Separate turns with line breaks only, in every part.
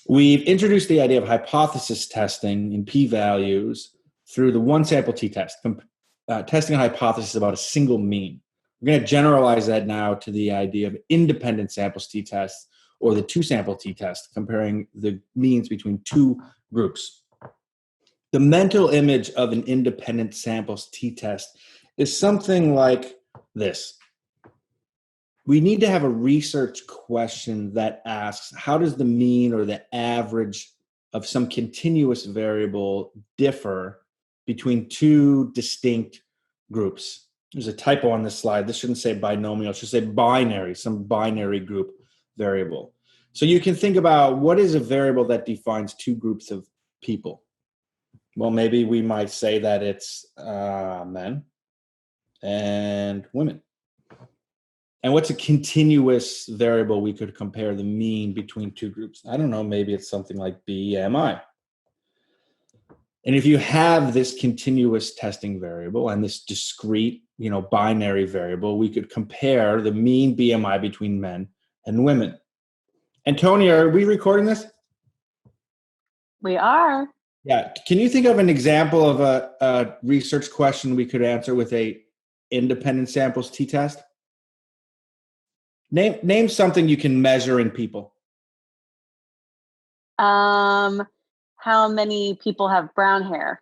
We've introduced the idea of hypothesis testing and p-values through the one sample t-test, testing a hypothesis about a single mean. We're going to generalize that now to the idea of independent samples t-test or the two sample t-test, comparing the means between two groups. The mental image of an independent samples t-test is something like this. We need to have a research question that asks, how does the mean or the average of some continuous variable differ between two distinct groups? There's a typo on this slide. This shouldn't say binomial. It should say binary, some binary group variable. So you can think about, what is a variable that defines two groups of people? Well, maybe we might say that it's men and women. And what's a continuous variable we could compare the mean between two groups? I don't know, maybe it's something like BMI. And if you have this continuous testing variable and this discrete, binary variable, we could compare the mean BMI between men and women. And Tony, are we recording this?
We are.
Yeah. Can you think of an example of a research question we could answer with a independent samples t-test? Name something you can measure in people.
How many people have brown hair?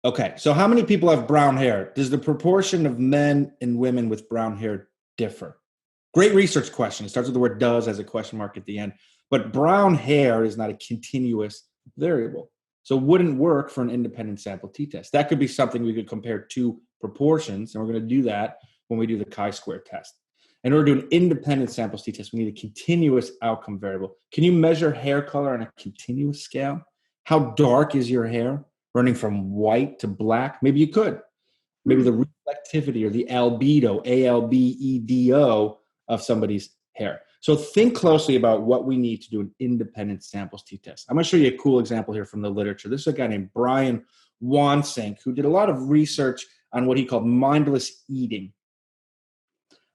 Okay, so how many people have brown hair? Does the proportion of men and women with brown hair differ? Great research question. It starts with the word does, has a question mark at the end. But brown hair is not a continuous variable. So it wouldn't work for an independent sample t-test. That could be something we could compare two proportions, and we're going to do that when we do the chi-square test. In order to do an independent samples t-test, we need a continuous outcome variable. Can you measure hair color on a continuous scale? How dark is your hair? Running from white to black? Maybe you could. Maybe the reflectivity or the albedo, ALBEDO, of somebody's hair. So think closely about what we need to do an independent samples t-test. I'm going to show you a cool example here from the literature. This is a guy named Brian Wansink, who did a lot of research on what he called mindless eating.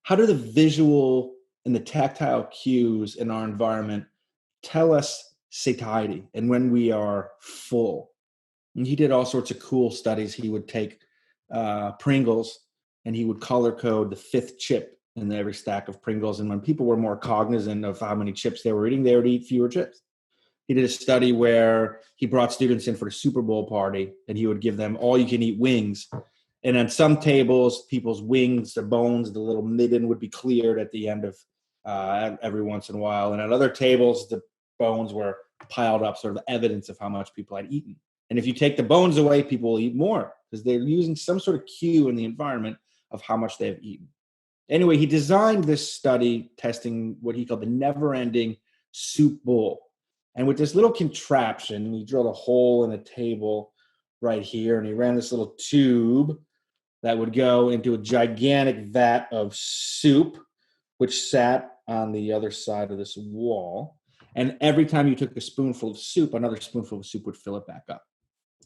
How do the visual and the tactile cues in our environment tell us satiety and when we are full? And he did all sorts of cool studies. He would take Pringles and he would color code the fifth chip in every stack of Pringles. And when people were more cognizant of how many chips they were eating, they would eat fewer chips. He did a study where he brought students in for a Super Bowl party and he would give them all-you-can-eat wings. And on some tables, people's wings, the bones, the little midden would be cleared at the end of every once in a while. And at other tables, the bones were piled up, sort of evidence of how much people had eaten. And if you take the bones away, people will eat more because they're using some sort of cue in the environment of how much they've eaten. Anyway, he designed this study testing what he called the never-ending soup bowl. And with this little contraption, he drilled a hole in a table right here, and he ran this little tube that would go into a gigantic vat of soup, which sat on the other side of this wall. And every time you took a spoonful of soup, another spoonful of soup would fill it back up.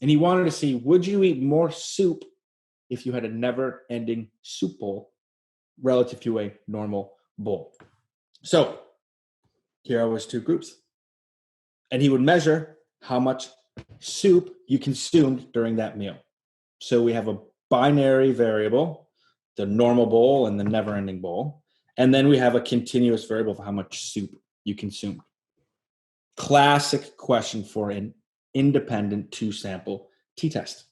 And he wanted to see, would you eat more soup if you had a never-ending soup bowl relative to a normal bowl? So here are his two groups. And he would measure how much soup you consumed during that meal. So we have a binary variable, the normal bowl and the never-ending bowl. And then we have a continuous variable for how much soup you consumed. Classic question for an independent two-sample t-test.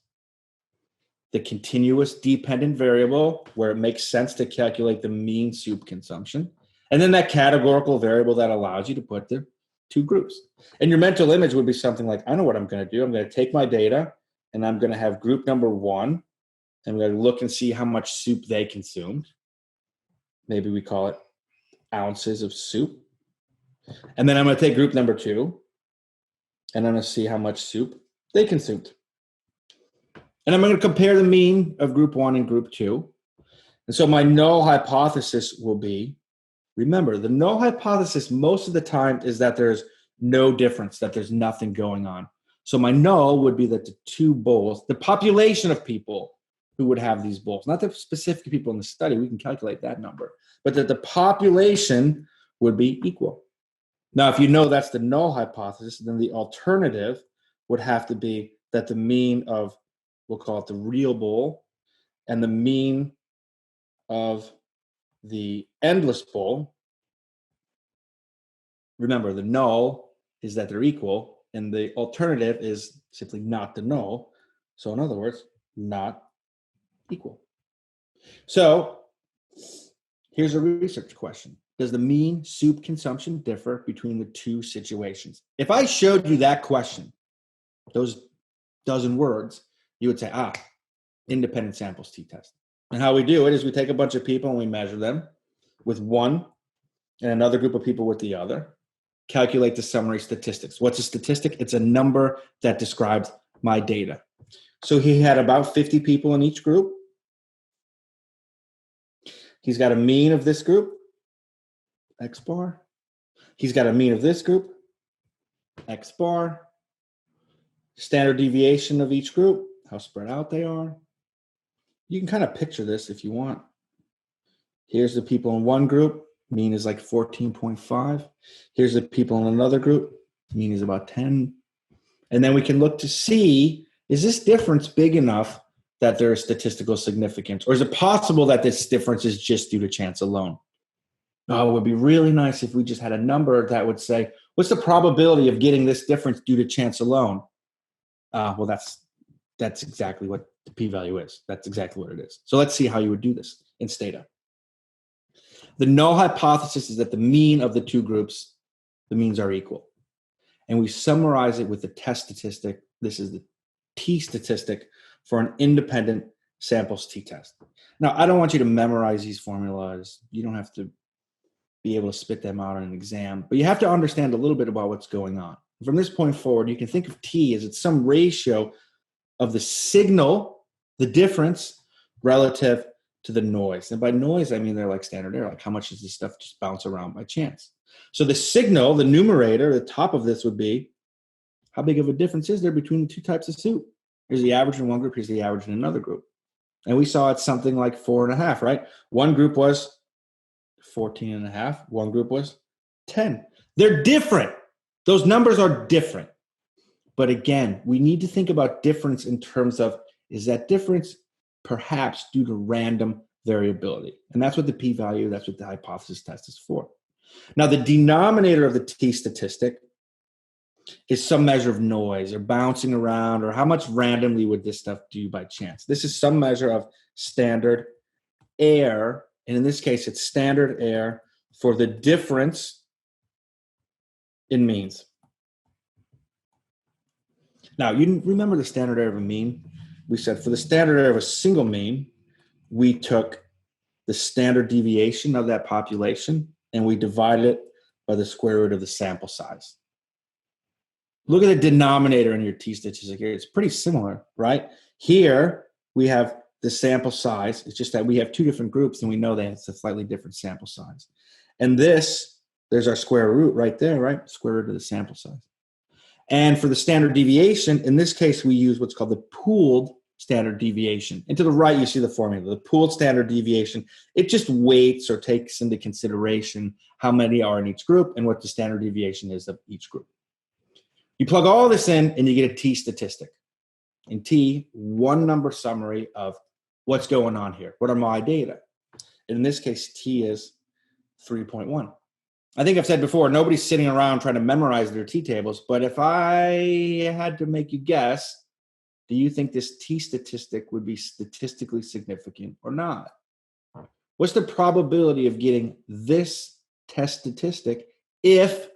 The continuous dependent variable, where it makes sense to calculate the mean soup consumption. And then that categorical variable that allows you to put the two groups. And your mental image would be something like, I know what I'm going to do. I'm going to take my data and I'm going to have group number one. And I'm going to look and see how much soup they consumed. Maybe we call it ounces of soup. And then I'm going to take group number two and I'm going to see how much soup they consumed. And I'm going to compare the mean of group one and group two. And so my null hypothesis will be, remember, the null hypothesis most of the time is that there's no difference, that there's nothing going on. So my null would be that the two bowls, the population of people who would have these bowls, not the specific people in the study, we can calculate that number, but that the population would be equal. Now, if you know that's the null hypothesis, then the alternative would have to be that the mean of, we'll call it the real bowl, and the mean of the endless bowl, remember the null is that they're equal, and the alternative is simply not the null. So in other words, not equal. So here's a research question. Does the mean soup consumption differ between the two situations? If I showed you that question, those dozen words, you would say, independent samples t-test. And how we do it is we take a bunch of people and we measure them with one and another group of people with the other, calculate the summary statistics. What's a statistic? It's a number that describes my data. So he had about 50 people in each group. He's got a mean of this group, X bar. He's got a mean of this group, X bar. Standard deviation of each group, how spread out they are. You can kind of picture this if you want. Here's the people in one group, mean is like 14.5. Here's the people in another group, mean is about 10. And then we can look to see, is this difference big enough that there is statistical significance? Or is it possible that this difference is just due to chance alone? Oh, it would be really nice if we just had a number that would say, what's the probability of getting this difference due to chance alone? Well, that's exactly what the p-value is. That's exactly what it is. So let's see how you would do this in Stata. The null hypothesis is that the mean of the two groups, the means are equal. And we summarize it with the test statistic. This is the t statistic for an independent samples t-test. Now, I don't want you to memorize these formulas. You don't have to be able to spit them out on an exam, but you have to understand a little bit about what's going on. From this point forward, you can think of t as it's some ratio of the signal, the difference, relative to the noise. And by noise, I mean they're like standard error, like how much does this stuff just bounce around by chance? So the signal, the numerator, the top of this would be, how big of a difference is there between the two types of soup? Here's the average in one group, here's the average in another group. And we saw it's something like 4.5, right? One group was 14.5, one group was 10. They're different. Those numbers are different. But again, we need to think about difference in terms of, is that difference perhaps due to random variability? And that's what the p-value, that's what the hypothesis test is for. Now, the denominator of the t statistic is some measure of noise or bouncing around, or how much randomly would this stuff do by chance. This is some measure of standard error. And in this case, it's standard error for the difference in means. Now, you remember the standard error of a mean? We said for the standard error of a single mean, we took the standard deviation of that population and we divided it by the square root of the sample size. Look at the denominator in your t statistic here. It's pretty similar, right? Here, we have the sample size. It's just that we have two different groups and we know that it's a slightly different sample size. And this, there's our square root right there, right? Square root of the sample size. And for the standard deviation, in this case, we use what's called the pooled standard deviation. And to the right, you see the formula, the pooled standard deviation. It just weights or takes into consideration how many are in each group and what the standard deviation is of each group. You plug all this in and you get a t statistic. In t, one number summary of what's going on here. What are my data? In this case, t is 3.1. I think I've said before, nobody's sitting around trying to memorize their t-tables, but if I had to make you guess, do you think this t statistic would be statistically significant or not? What's the probability of getting this test statistic if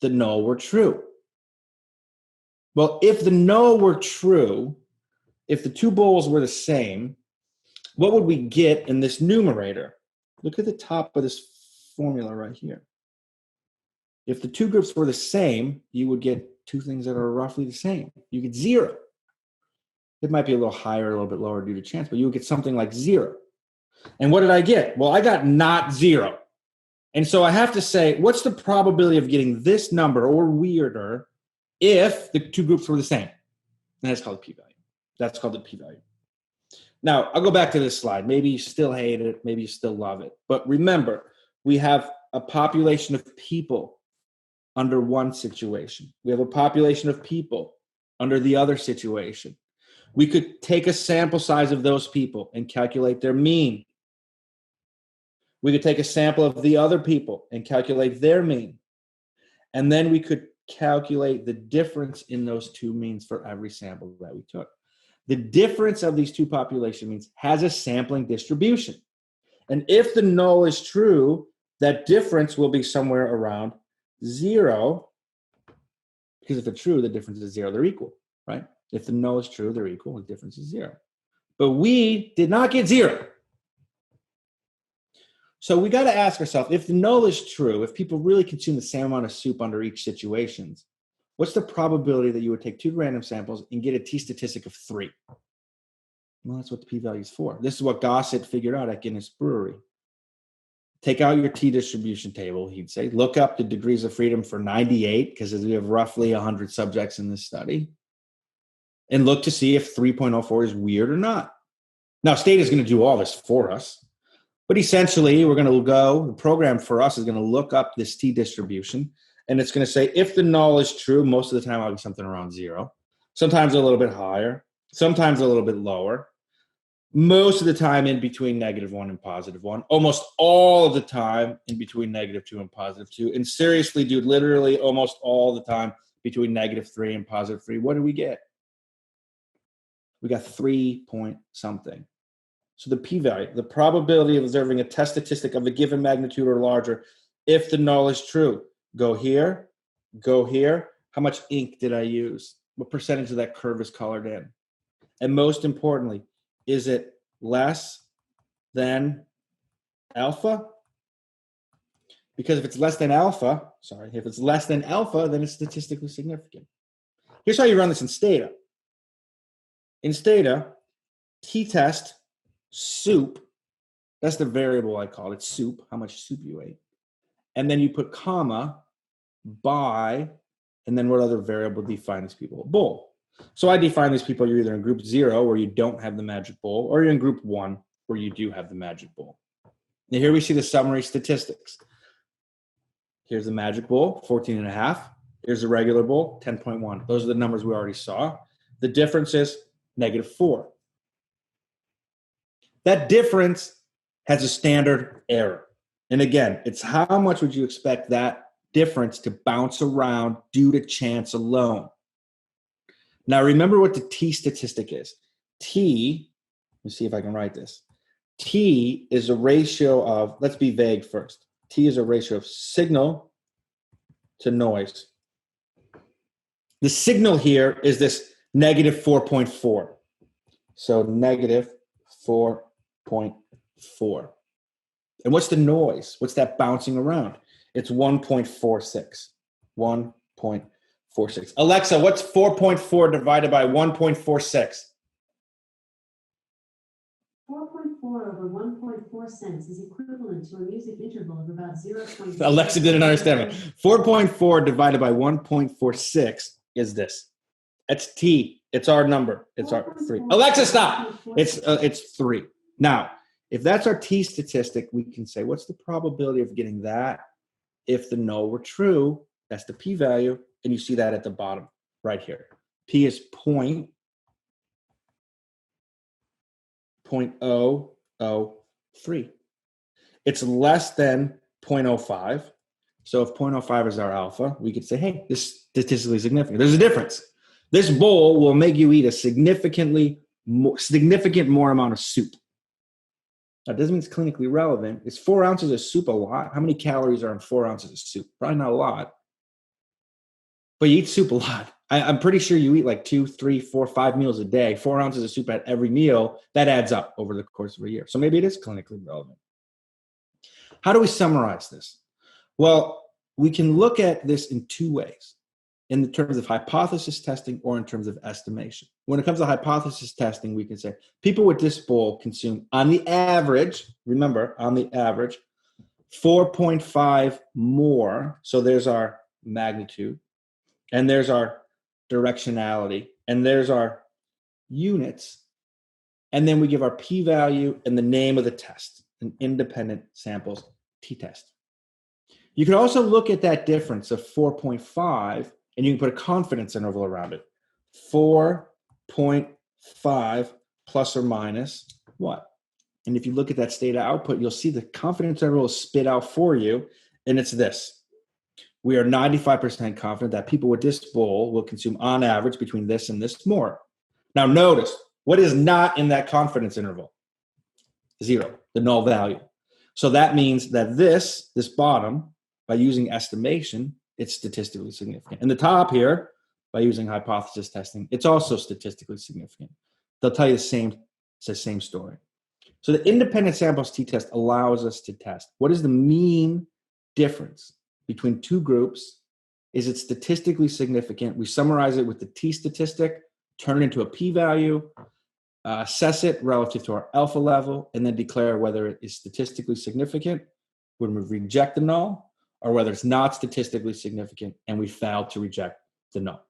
the null were true? Well, if the null were true, if the two bowls were the same, what would we get in this numerator? Look at the top of this formula right here. If the two groups were the same, you would get two things that are roughly the same. You get 0. It might be a little higher, a little bit lower due to chance, but you would get something like 0. And what did I get? Well, I got not 0. And so I have to say, what's the probability of getting this number or weirder if the two groups were the same? And that's called the p-value. That's called the p-value. Now, I'll go back to this slide. Maybe you still hate it. Maybe you still love it. But remember, we have a population of people under one situation. We have a population of people under the other situation. We could take a sample size of those people and calculate their mean. We could take a sample of the other people and calculate their mean. And then we could calculate the difference in those two means for every sample that we took. The difference of these two population means has a sampling distribution. And if the null is true, that difference will be somewhere around 0. Because if it's true, the difference is 0, they're equal, right? If the null is true, they're equal, the difference is 0. But we did not get 0. So we got to ask ourselves, if the null is true, if people really consume the same amount of soup under each situation, what's the probability that you would take 2 random samples and get a t-statistic of 3? Well, that's what the p-value is for. This is what Gossett figured out at Guinness Brewery. Take out your t-distribution table, he'd say. Look up the degrees of freedom for 98, because we have roughly 100 subjects in this study. And look to see if 3.04 is weird or not. Now, Stata is going to do all this for us. But essentially, the program for us is going to look up this t-distribution, and it's going to say, if the null is true, most of the time I'll get something around 0. Sometimes a little bit higher, sometimes a little bit lower. Most of the time in between -1 and +1. Almost all of the time in between -2 and +2. And seriously, dude, literally almost all the time between -3 and +3. What did we get? We got 3 point something. So the p-value, the probability of observing a test statistic of a given magnitude or larger, if the null is true. Go here, go here. How much ink did I use? What percentage of that curve is colored in? And most importantly, is it less than alpha? Because if it's less than alpha, then it's statistically significant. Here's how you run this in Stata. In Stata, t-test soup, that's the variable I call it, soup, how much soup you ate. And then you put comma, by, and then what other variable define these people? Bowl. So I define these people, you're either in group 0 where you don't have the magic bowl, or you're in group 1 where you do have the magic bowl. Now here we see the summary statistics. Here's the magic bowl, 14.5. Here's the regular bowl, 10.1. Those are the numbers we already saw. The difference is -4. That difference has a standard error. And again, it's how much would you expect that difference to bounce around due to chance alone. Now, remember what the t-statistic is. T, let me see if I can write this. T is a ratio of, let's be vague first. T is a ratio of signal to noise. The signal here is this -4.4. So -4.4. And what's the noise? What's that bouncing around? It's 1.46. 1.46. Alexa, what's 4.4 divided by 1.46?
4.4 over 1.4 cents is equivalent to a music interval of about 0.0.
Alexa didn't understand me. 4.4 divided by 1.46 is this. It's T. It's our number. It's our 3. Alexa, stop. It's 3. Now, if that's our T statistic, we can say, what's the probability of getting that if the null were true? That's the p-value, and you see that at the bottom right here. P is 0.003. It's less than 0.05. So if 0.05 is our alpha, we could say, hey, this is statistically significant. There's a difference. This bowl will make you eat a significant more amount of soup. That doesn't mean it's clinically relevant. Is 4 ounces of soup a lot? How many calories are in 4 ounces of soup? Probably not a lot. But you eat soup a lot. I'm pretty sure you eat like 2, 3, 4, 5 meals a day. 4 ounces of soup at every meal. That adds up over the course of a year. So maybe it is clinically relevant. How do we summarize this? Well, we can look at this in 2 ways. In the terms of hypothesis testing or in terms of estimation. When it comes to hypothesis testing, we can say people with this bowl consume, on the average, remember, on the average, 4.5 more. So there's our magnitude, and there's our directionality, and there's our units. And then we give our p-value and the name of the test, an independent samples t-test. You can also look at that difference of 4.5 and you can put a confidence interval around it. 4.5 plus or minus what? And if you look at that data output, you'll see the confidence interval is spit out for you, and it's this. We are 95% confident that people with this bowl will consume on average between this and this more. Now notice, what is not in that confidence interval? 0, the null value. So that means that this bottom, by using estimation, it's statistically significant. And the top here, by using hypothesis testing, it's also statistically significant. They'll tell you it's the same story. So the independent samples t-test allows us to test what is the mean difference between two groups. Is it statistically significant? We summarize it with the t-statistic, turn it into a p-value, assess it relative to our alpha level, and then declare whether it is statistically significant when we reject the null, or whether it's not statistically significant and we fail to reject the null.